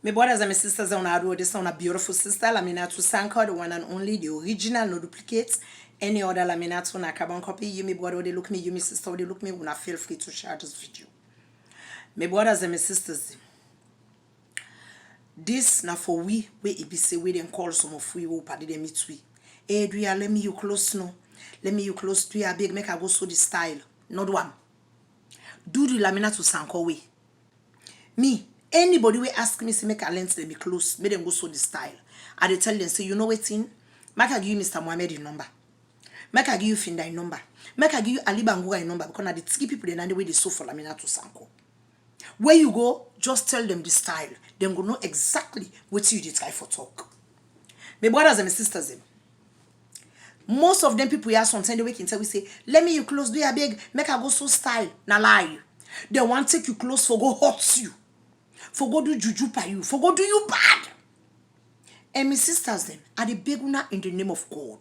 My brothers and my sisters on our road, this on a beautiful sister, Laminato Sanko, the one and only, the original, no duplicates. Any other Laminato na carbon copy, you my brother, they look me, you my sister, they look me, when I feel free to share this video. My brothers and my sisters, this na for we it be say we then call some of we who party them meet we. Adria, let me you close no. Let me you close to your big make I go so the style. Not one. Do the Laminato Sanko way. Me. Anybody will ask me, say, make a lens, let me close, make them go so the style. I they tell them, say, you know what in? Make I give you Mr. Mohammed your number. Make I give you Finda number. Make I give you Ali Bangura number because now the three people they know the way they so for Laminato Sanko. Where you go, just tell them the style. Them go know exactly what you did try for talk. My brothers and my sisters, most of them people here sometimes they wake and tell we say, let me you close, do you beg, make I go so style. Now lie. They want take you close for go hurt you. For go do juju by you. For go do you bad. And my sisters them are the big una in the name of God.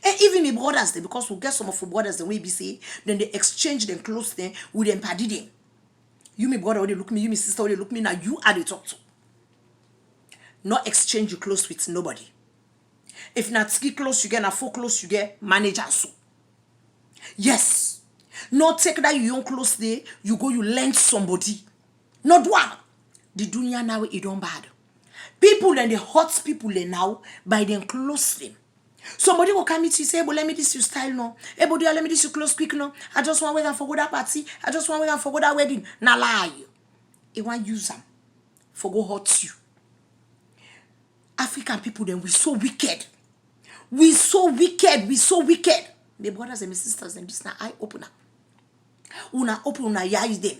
And even my brothers them, because we get some of our brothers the way be say, then they exchange them close them with them party them. You my brother they look me, you my sister they look me, now you are the talk to. Not exchange you close with nobody. If not ski close you get, na full close you get, manager so. Yes. Not take that you own close there, you go you lend somebody. Not one. The dunya now it don't bad. People and the hot people they now by them close them. Somebody will come to you say, but let me this you style no. Hey, but let me this you close quick no. I just want to wait and forget that party. I just want to wait and forget that wedding. Now lie. He want use them for go hurt you. African people then we so wicked. We so wicked. We so wicked. My brothers and my sisters and this now eye opener. Una open una eyes them.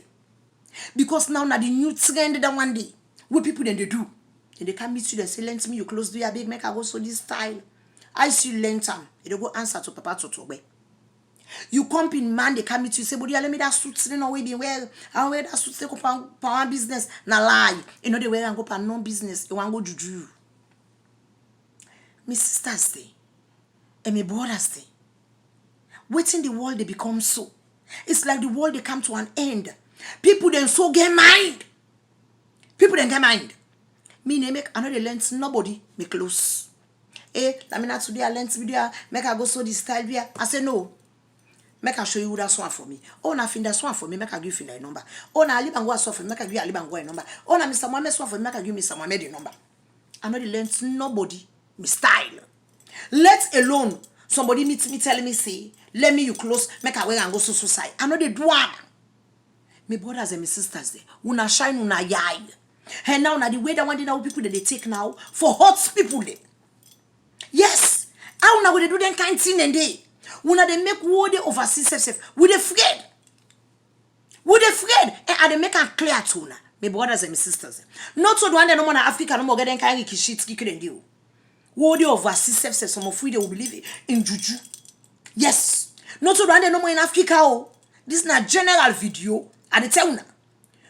Because now the new trend that one day, what people then they do, and they come meet you and say, lend me you close do your big make I go so this style. I see lend time. They go answer to Papa to you come in man, they come meet you say, but let me that suits no way be well. I wear that suits go for business. Na lie. You know the way I go for no business, you want go juju. My sisters stay. And my brothers stay. Waiting the world they become so. It's like the world they come to an end. People then so get mind. People then get mind. Me ne make another lens nobody me close. I mean today I lens video make I go so this style here. I say no. Make I show you that one for me. Oh na find that one for me. Make I give you the number. Oh na Ali Bangwa so for me. Make I give Ali Bangwa number. Oh na Mr. Mohammed so for me. Make I give Mr. Mohammed the number. Another lens nobody me style. Let alone somebody meet me telling me say let me you close. Make I wear and go so side. I know they do one. My brothers and my sisters there, una shine una yai. And now the way that one day now people that they take now for hot people there. Yes. How now they do them kind thing and they una they make war they overseas self. Would they afraid? Would they afraid? And they make a clear to una. My brothers and my sisters. Not so the one that no more Africa no more getting kind of shit kicking and do. War they overseas self some of we they will believe in juju. Yes. Not so the one that no more in Africa. Oh. This is not general video. I tell you now.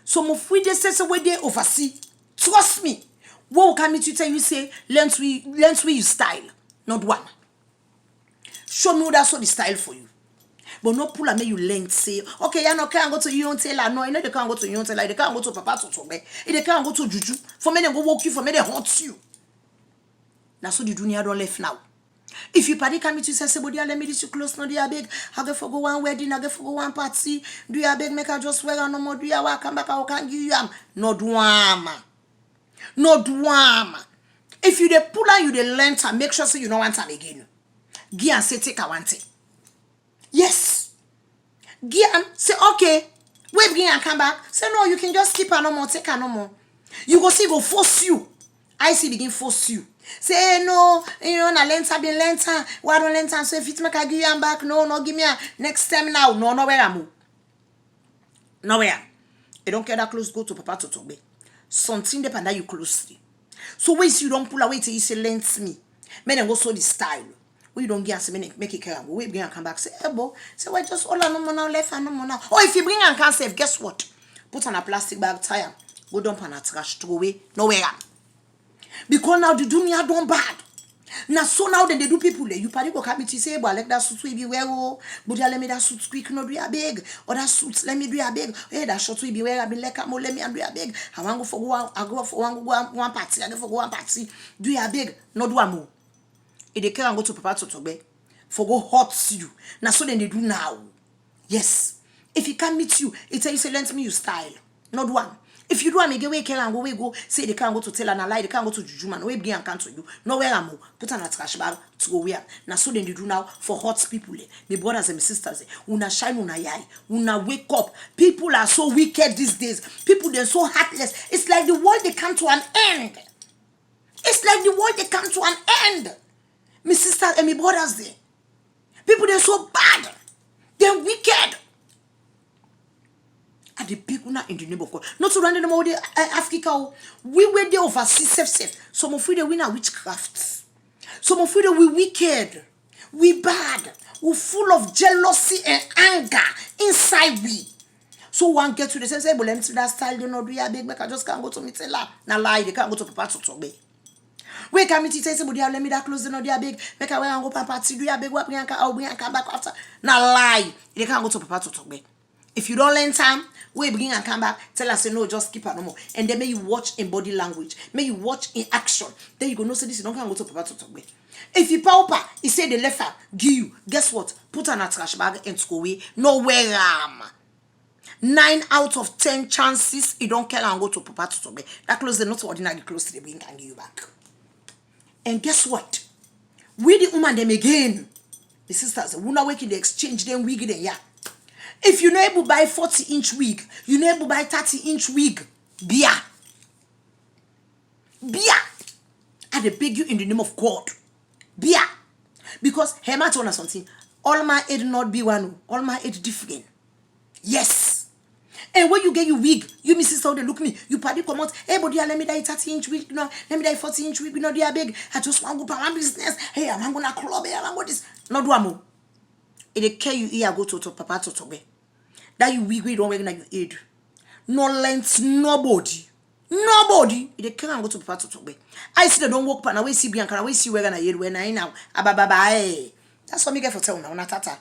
Some of we they say where they oversee. Trust me. What can me to tell you say lens we you style. Not one. Show me that's what the style for you. But no pull and make you length say, okay, you know can't go to you tailor. No, you know they can't go to you tailor. They can't go to Papa to me. They can't go to Juju. For me they go walk you, for me they haunt you. That's what the dunya don't left now. If you party come to say, but let me this you close no dear beg. I go for go one wedding, I go for go one party. Do you beg make I just wear no more? Do you walk come back? I can't give you no drama. No drama. If you dey pull out you dey learn to make sure so you don't want time again. Give and say take a one thing. Yes. Give and say okay. Wait again and come back. Say no, you can just keep her no more, take her no more. You go see go force you. I see begin force you. Say no, you know, na lenta be lenta. Why don't lenta? So if it make I give you back, no, give me a next time now. No, nowhere I move. Nowhere. You don't care that close go to Papa to talk. Something depend that you closely. So when you don't pull away till you say lent me, men then go so the style. When you don't get us make it care. We bring and come back. Say, boy, say why just all no more now left and no more now. Or if you bring and can't save, guess what? Put on a plastic bag, tire, go dump on a trash, throw away, nowhere. Because now the dunya don't bad. Now so now then they do people there. You party go come to say, but like that suit we be wear oh, but let me that suit quick no do a big, or that suit let me do a big. Hey, that short we be wear I be like let me do a big. I want go for one, I go for one party, I go for one party, do a big, no do a more. If they can't go to Papa Totobe, for go hot you. Now so then they do now. Yes. If he can't meet you, it tell you say lend me you style. Not one. If you do a make away can go we go say they can't go to tell and a lie, they can't go to Juju man, we begin and cancel you. Nowhere I'm put on a trash bag to go where. Now so then they do now for hot people. My brothers and my sisters. Una shine una yai. Una wake up. People are so wicked these days. People they're so heartless. It's like the world they come to an end. It's like the world they come to an end. My sisters and my brothers there. People they're so bad. They're wicked. At the people not in the name of God. Not to run them all the Africa. We were there overseas safe. Some of we the winner witchcraft. Some of we the we wicked. We bad. We full of jealousy and anger inside we. So one get to the sense, but let me see that style, they not do a big, I just can't go to me tell her. Now lie, they can't go to Papa Totobe. We can meet it, say, but let me that close, they not do a big, make a way and go Papa to do a big, what bring and come back after. Now lie, they can't go to Papa Totobe. If you don't learn time, we begin and come back, tell us, say, no, just keep her no more. And then may you watch in body language, may you watch in action. Then you go, no, say this, you don't can go to Papa Totobe. If you pauper, he say the left hand, give you, guess what? Put on a trash bag and go away, nowhere. 9 out of 10 chances, you don't care and go to Papa Totobe. That close, they're not ordinary close to the being can give you back. And guess what? We the woman them again. The sisters, we not working the exchange, then wig then yeah. If you not able to buy 40-inch wig, you not able to buy 30-inch wig, beer. I dey beg you in the name of God. Beer. Because Hema told us something. All my aid not be one, all my aid different. Yes. And when you get your wig, you miss sister, they look me, you party come out, hey, but let me die 30-inch wig, you know, let me die 40-inch wig, you know, they are big. I just want to go for my business. Hey, I'm gonna club, I'm gonna this. Not do amo. If they care you here, go to Papa Totobe. That you wig, we don't work like you aid. No length, nobody. Nobody. If they care, go to Papa Totobe. I see they don't walk, but I see Bianca, I see where I aid when I now. Ababa, that's what me get for tell now, not tata.